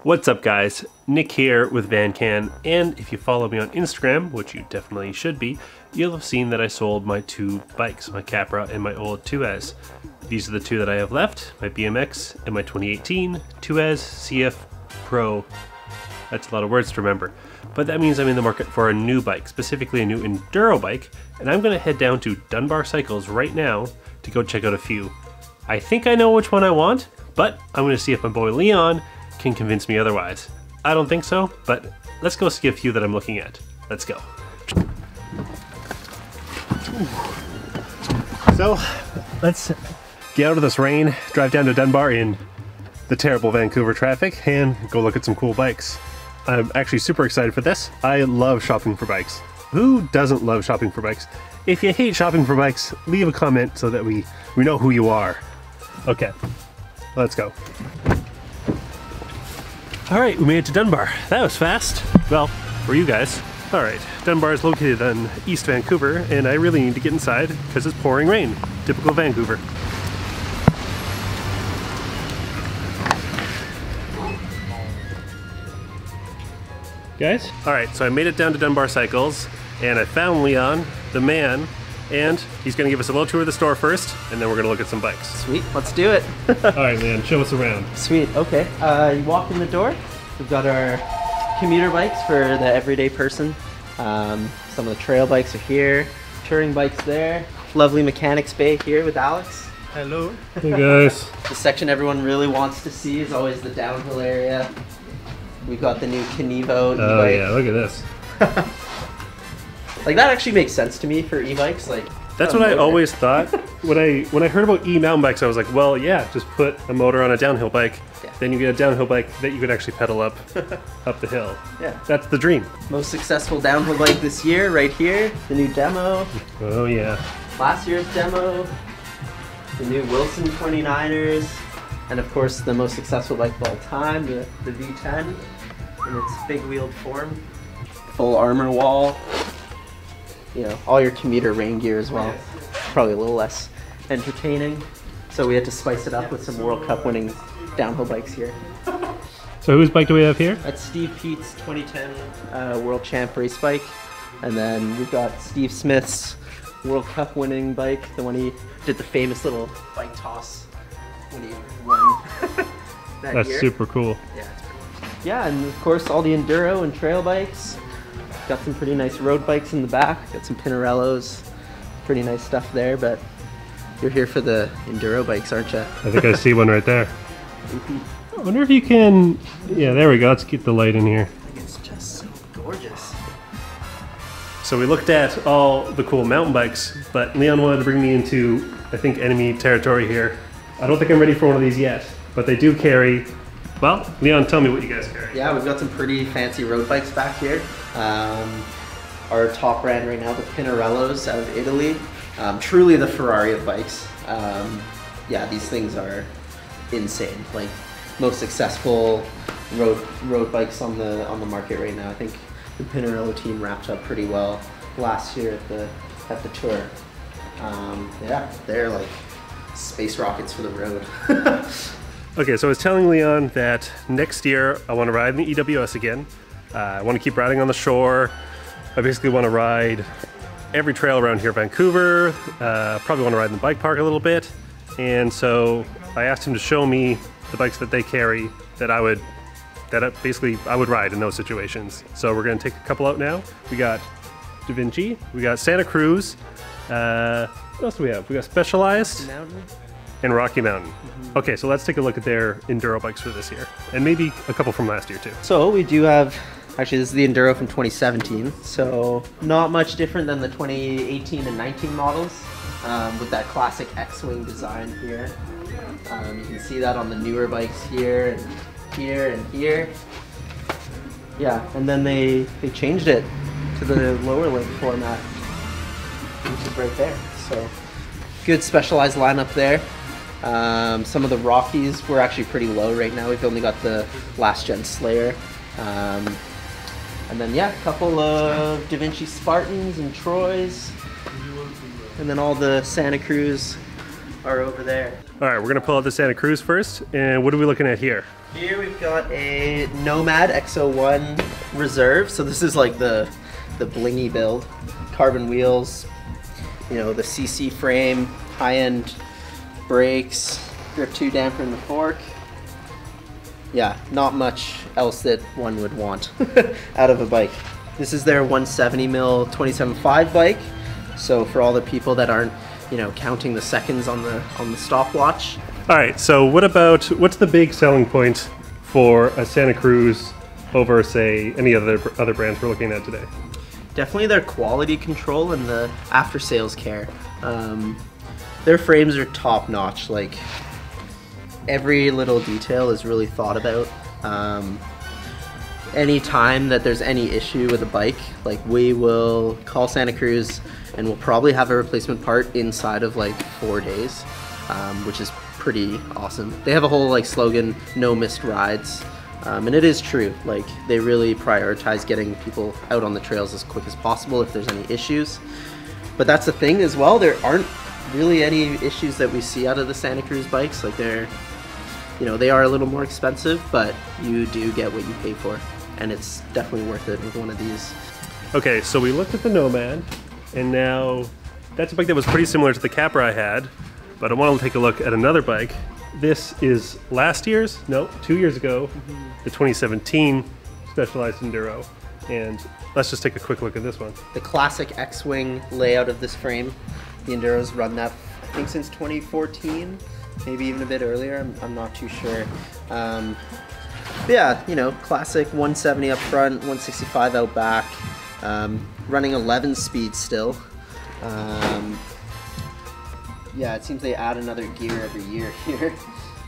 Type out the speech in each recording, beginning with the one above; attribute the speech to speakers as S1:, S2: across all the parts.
S1: What's up guys, Nick here with VanCan, and if you follow me on Instagram, which you definitely should be, you'll have seen that I sold my two bikes, my Capra and my old 2S. These are the two that I have left, my BMX and my 2018 2S CF Pro. That's a lot of words to remember, but that means I'm in the market for a new bike, specifically a new Enduro bike, and I'm going to head down to Dunbar Cycles right now to go check out a few. I think I know which one I want, but I'm going to see if my boy Leon can convince me otherwise. I don't think so, but let's go see a few that I'm looking at. Let's go. So let's get out of this rain, drive down to Dunbar in the terrible Vancouver traffic, and go look at some cool bikes. I'm actually super excited for this. I love shopping for bikes. Who doesn't love shopping for bikes? If you hate shopping for bikes, leave a comment so that we know who you are. Okay, let's go. All right, we made it to Dunbar. That was fast. Well, for you guys. All right, Dunbar is located in East Vancouver, and I really need to get inside because it's pouring rain. Typical Vancouver. Guys? All right, so I made it down to Dunbar Cycles, and I found Leon, the man, and he's gonna give us a little tour of the store first, and then we're gonna look at some bikes.
S2: Sweet, let's do it.
S1: All right, Leon, show us around.
S2: Sweet, okay. You walk in the door, we've got our commuter bikes for the everyday person. Some of the trail bikes are here, touring bikes there. Lovely mechanics bay here with Alex.
S1: Hello. Hey guys.
S2: The section everyone really wants to see is always the downhill area. We've got the new Kenevo e-bike.
S1: Oh yeah, look at this.
S2: Like that actually makes sense to me for e-bikes. Like
S1: that's what I always thought when I heard about e-mountain bikes. I was like, well, yeah, just put a motor on a downhill bike, then you get a downhill bike that you can actually pedal up the hill.
S2: Yeah,
S1: that's the dream.
S2: Most successful downhill bike this year, right here. The new demo.
S1: Oh yeah.
S2: Last year's demo. The new Wilson 29ers, and of course the most successful bike of all time, the V10 in its big wheeled form. Full armor wall. You know, all your commuter rain gear as well. Probably a little less entertaining. So we had to spice it up with some World Cup winning downhill bikes here.
S1: So whose bike do we have here?
S2: That's Steve Pete's 2010 World Champ race bike. And then we've got Steve Smith's World Cup winning bike, the one he did the famous little bike toss when he won
S1: That's
S2: year.
S1: Super cool.
S2: Yeah, it's cool. Yeah, and of course all the Enduro and trail bikes. Got some pretty nice road bikes in the back. Got some Pinarellos. Pretty nice stuff there, but you're here for the Enduro bikes, aren't you?
S1: I think I see one right there. I wonder if you can... Yeah, there we go. Let's get the light in here.
S2: I think it's just so gorgeous.
S1: So we looked at all the cool mountain bikes, but Leon wanted to bring me into, I think, enemy territory here. I don't think I'm ready for one of these yet, but they do carry... Well, Leon, tell me what you guys carry.
S2: Yeah, we've got some pretty fancy road bikes back here. Our top brand right now, the Pinarellos out of Italy. Truly the Ferrari of bikes. Yeah, these things are insane. Like most successful road bikes on the market right now. I think the Pinarello team wrapped up pretty well last year at the tour. Yeah, they're like space rockets for the road.
S1: Okay, so I was telling Leon that next year I want to ride in the EWS again. I want to keep riding on the shore. I basically want to ride every trail around here, Vancouver. Probably want to ride in the bike park a little bit. And so I asked him to show me the bikes that they carry that I would ride in those situations. So we're going to take a couple out now. We got Da Vinci, we got Santa Cruz. What else do we have? We got Specialized and Rocky Mountain. Okay, so let's take a look at their Enduro bikes for this year, and maybe a couple from last year too.
S2: So we do have, actually this is the Enduro from 2017, so not much different than the 2018 and 19 models, with that classic X-Wing design here. You can see that on the newer bikes here, and here, and here. Yeah, and then they changed it to the lower link format, which is right there. So good Specialized lineup there. Some of the Rockies were actually pretty low right now. We've only got the last gen Slayer. And then yeah, a couple of Da Vinci Spartans and Troys. And then all the Santa Cruz are over there.
S1: All right, we're gonna pull out the Santa Cruz first. And what are we looking at here?
S2: Here we've got a Nomad X01 Reserve. So this is like the blingy build. Carbon wheels, you know, the CC frame, high-end brakes, grip 2 damper in the fork. Yeah, not much else that one would want out of a bike. This is their 170mm 27.5 bike. So for all the people that aren't, you know, counting the seconds on the stopwatch.
S1: All right, so what's the big selling point for a Santa Cruz over, say, any other brands we're looking at today?
S2: Definitely their quality control and the after sales care. Their frames are top notch. Like every little detail is really thought about. Any time that there's any issue with a bike, like we will call Santa Cruz and we'll probably have a replacement part inside of like 4 days, which is pretty awesome. They have a whole like slogan, no missed rides. And it is true, like they really prioritize getting people out on the trails as quick as possible if there's any issues. But that's the thing as well, there aren't really any issues that we see out of the Santa Cruz bikes. Like they're, you know, they are a little more expensive, but you do get what you pay for. And it's definitely worth it with one of these.
S1: Okay, so we looked at the Nomad, and now that's a bike that was pretty similar to the Capra I had, but I want to take a look at another bike. This is 2 years ago, the 2017 Specialized Enduro. And let's just take a quick look at this one.
S2: The classic X-Wing layout of this frame. The Enduro's run that, I think, since 2014, maybe even a bit earlier, I'm not too sure. Yeah, you know, classic 170 up front, 165 out back, running 11 speed still. Yeah, it seems they add another gear every year here.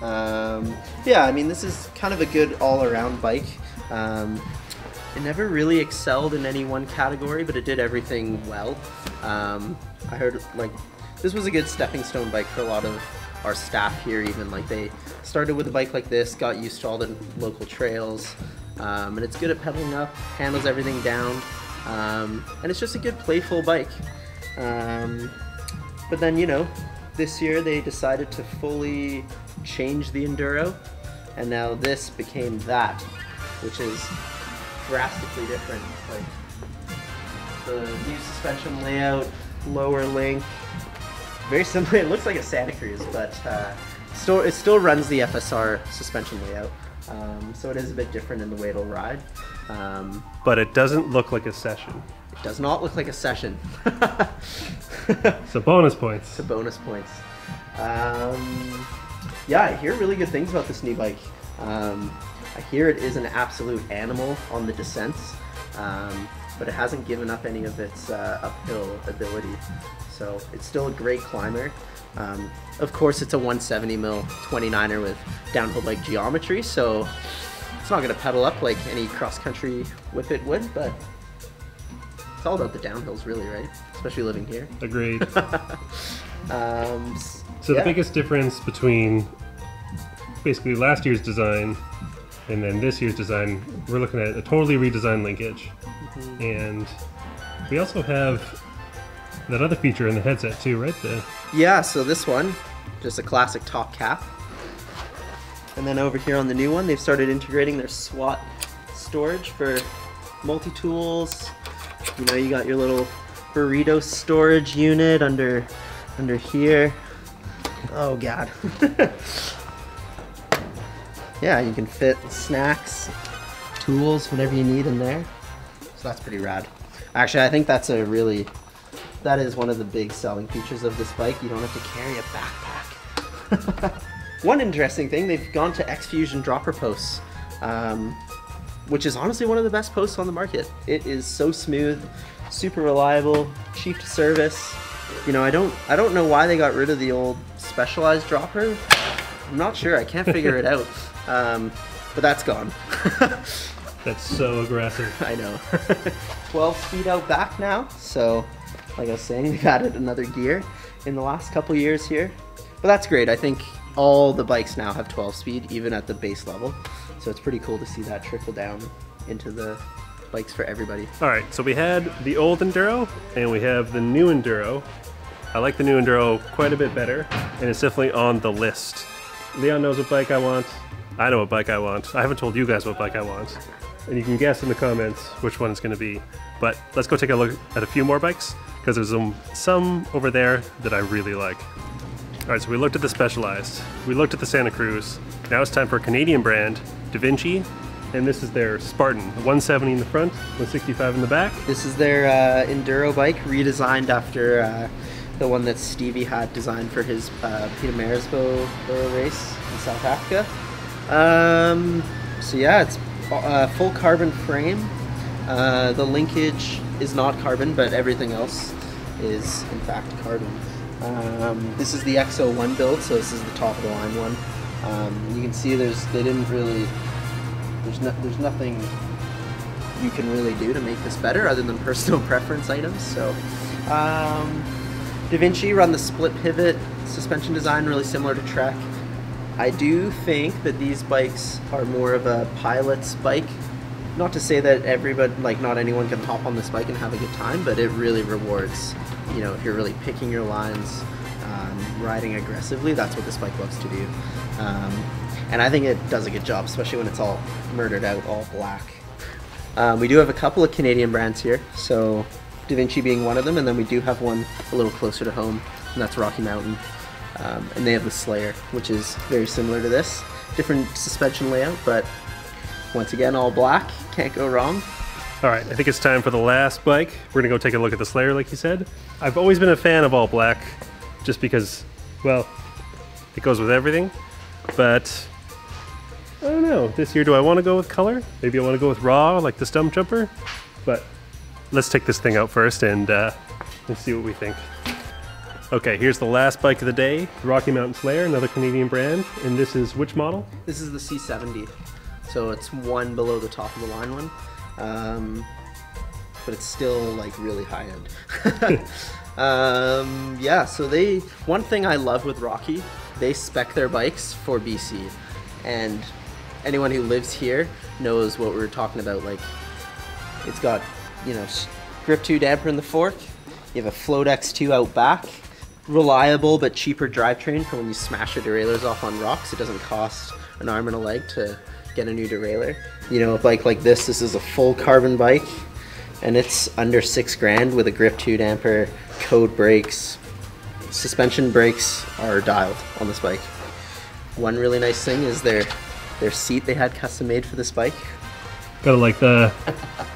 S2: Yeah, I mean, this is kind of a good all-around bike. It never really excelled in any one category, but it did everything well. I heard, like, this was a good stepping stone bike for a lot of our staff here even. Like, they started with a bike like this, got used to all the local trails, and it's good at pedaling up, handles everything down, and it's just a good playful bike. But then, you know, this year they decided to fully change the Enduro, and now this became that, which is drastically different. Like the new suspension layout, lower link, very similar. It looks like a Santa Cruz, but it still runs the FSR suspension layout, so it is a bit different in the way it'll ride.
S1: But it doesn't look like a Session.
S2: It does not look like a Session.
S1: So bonus points.
S2: So bonus points. Yeah, I hear really good things about this new bike. I hear it is an absolute animal on the descents, but it hasn't given up any of its uphill ability. So it's still a great climber. Of course, it's a 170mm 29er with downhill bike geometry, so it's not going to pedal up like any cross-country Whippet would, but it's all about the downhills really, right? Especially living here.
S1: Agreed. So
S2: yeah.
S1: the biggest difference between basically last year's design and then this year's design, we're looking at a totally redesigned linkage. And we also have that other feature in the headset too, right?
S2: Yeah, so this one, just a classic top cap. And then over here on the new one, they've started integrating their SWAT storage for multi-tools. You know, you got your little burrito storage unit under here. Oh God. Yeah, you can fit snacks, tools, whatever you need in there. So that's pretty rad. Actually, I think that is one of the big selling features of this bike. You don't have to carry a backpack. One interesting thing, they've gone to X-Fusion dropper posts, which is honestly one of the best posts on the market. It is so smooth, super reliable, cheap to service. You know, I don't know why they got rid of the old Specialized dropper. I'm not sure, I can't figure it out. But that's gone.
S1: That's so aggressive.
S2: I know. 12 speed out back now, so like I was saying, they've added another gear in the last couple years here. But that's great. I think all the bikes now have 12 speed, even at the base level. So it's pretty cool to see that trickle down into the bikes for everybody.
S1: All right, so we had the old Enduro and we have the new Enduro. I like the new Enduro quite a bit better, and it's definitely on the list. Leon knows what bike I want. I know what bike I want. I haven't told you guys what bike I want. And you can guess in the comments which one it's going to be. But let's go take a look at a few more bikes, because there's some over there that I really like. All right, so we looked at the Specialized. We looked at the Santa Cruz. Now it's time for a Canadian brand, Da Vinci. And this is their Spartan, 170 in the front, 165 in the back.
S2: This is their Enduro bike, redesigned after the one that Stevie had designed for his Peter Marisbo race in South Africa. So yeah, it's a full carbon frame. The linkage is not carbon, but everything else is in fact carbon. This is the XO1 build, so this is the top of the line one. You can see there's nothing you can really do to make this better other than personal preference items. So Da Vinci run the split pivot suspension design, really similar to Trek. I do think that these bikes are more of a pilot's bike. Not to say that everybody, like not anyone can hop on this bike and have a good time, but it really rewards, you know, if you're really picking your lines, riding aggressively, that's what this bike loves to do. And I think it does a good job, especially when it's all murdered out, all black. We do have a couple of Canadian brands here, so Da Vinci being one of them, and then we do have one a little closer to home, and that's Rocky Mountain. And they have the Slayer, which is very similar to this. Different suspension layout, but once again, all black, can't go wrong.
S1: All right, I think it's time for the last bike. We're gonna go take a look at the Slayer, like you said. I've always been a fan of all black, just because, well, it goes with everything, but I don't know. This year, do I want to go with color? Maybe I want to go with raw, like the stump jumper. But let's take this thing out first and let's see what we think. Okay, here's the last bike of the day, Rocky Mountain Slayer, another Canadian brand. And this is which model?
S2: This is the C70. So it's one below the top of the line one. But it's still like really high end. Yeah, so one thing I love with Rocky, they spec their bikes for BC. And anyone who lives here knows what we're talking about. Like, it's got, you know, grip 2 damper in the fork. You have a Float X2 out back. Reliable but cheaper drivetrain for when you smash your derailleurs off on rocks. It doesn't cost an arm and a leg to get a new derailleur. You know, a bike like this is a full carbon bike, and it's under $6,000 with a grip 2 damper, code brakes. Suspension brakes are dialed on this bike. One really nice thing is their seat they had custom made for this bike.
S1: Got like the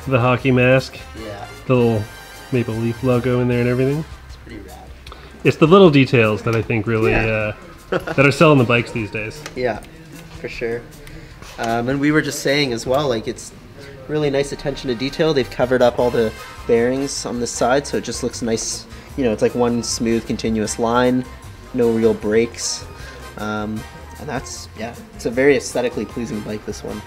S1: hockey mask.
S2: Yeah.
S1: The little Maple Leaf logo in there and everything.
S2: It's pretty rad.
S1: It's the little details that I think really that are selling the bikes these days.
S2: Yeah, for sure. And we were just saying as well, like, it's really nice attention to detail. They've covered up all the bearings on this side, so it just looks nice. You know, it's like one smooth continuous line, no real breaks. And that's, yeah, it's a very aesthetically pleasing bike, this one.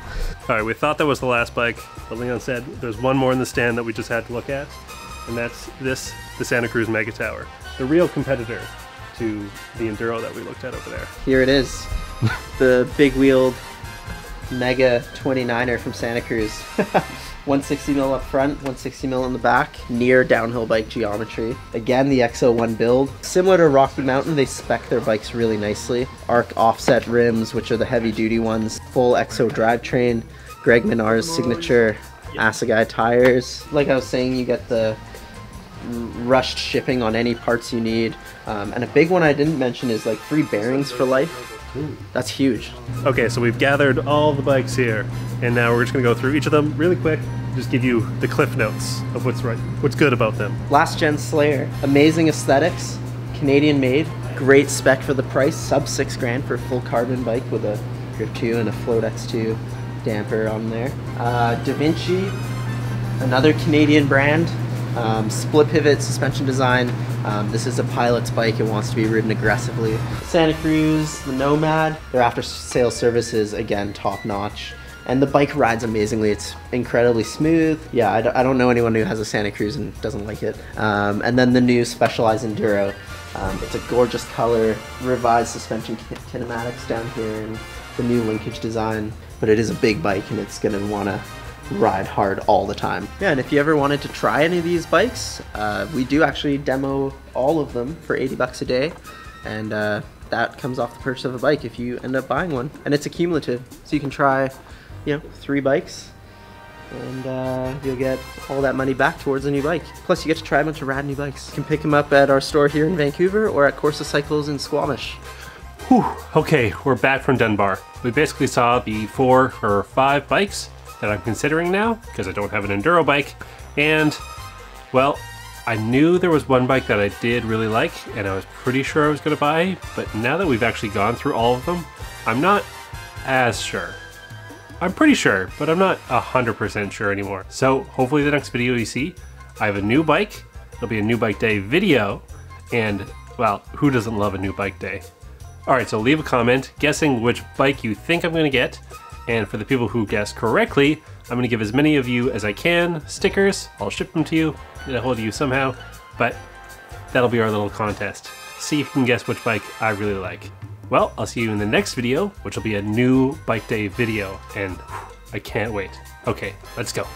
S1: All right, we thought that was the last bike, but Leon said there's one more in the stand that we just had to look at, and that's the Santa Cruz Mega Tower, the real competitor to the Enduro that we looked at over there.
S2: Here it is, the big-wheeled Mega 29er from Santa Cruz. 160 mil up front, 160 mil in the back, near downhill bike geometry. Again, the XO1 build. Similar to Rocky Mountain, they spec their bikes really nicely. Arc offset rims, which are the heavy duty ones. Full XO drivetrain. Greg Minar's signature Assegai tires. Like I was saying, you get the rushed shipping on any parts you need. And a big one I didn't mention is like free bearings for life. Ooh. That's huge.
S1: Okay, so we've gathered all the bikes here, and now we're just gonna go through each of them really quick, just give you the cliff notes of what's good about them.
S2: Last gen Slayer, amazing aesthetics, Canadian made, great spec for the price, sub $6,000 for a full carbon bike with a grip 2 and a Float X2 damper on there. Da Vinci, another Canadian brand, split pivot suspension design. This is a pilot's bike. It wants to be ridden aggressively. Santa Cruz, the Nomad, their after sales service is again top notch. And the bike rides amazingly. It's incredibly smooth. Yeah, I don't know anyone who has a Santa Cruz and doesn't like it. And then the new Specialized Enduro. It's a gorgeous color, revised suspension kinematics down here, and the new linkage design. But it is a big bike, and it's gonna wanna ride hard all the time. Yeah, and if you ever wanted to try any of these bikes, we do actually demo all of them for $80 a day, and that comes off the purchase of a bike if you end up buying one. And it's accumulative, so you can try, 3 bikes, and you'll get all that money back towards a new bike. Plus, you get to try a bunch of rad new bikes. You can pick them up at our store here in Vancouver or at Corsa Cycles in Squamish.
S1: Whew, okay, we're back from Dunbar. We basically saw the 4 or 5 bikes that I'm considering now, because I don't have an enduro bike, and, well, I knew there was one bike that I did really like, and I was pretty sure I was going to buy, but now that we've actually gone through all of them, I'm not as sure. I'm pretty sure, but I'm not 100% sure anymore. So hopefully the next video you see, I have a new bike, it'll be a new bike day video, and, well, who doesn't love a new bike day? Alright, so leave a comment guessing which bike you think I'm going to get, and for the people who guess correctly, I'm going to give as many of you as I can stickers. I'll ship them to you, get a hold of you somehow, but that'll be our little contest. See if you can guess which bike I really like. Well, I'll see you in the next video, which will be a new bike day video, and I can't wait. Okay, let's go.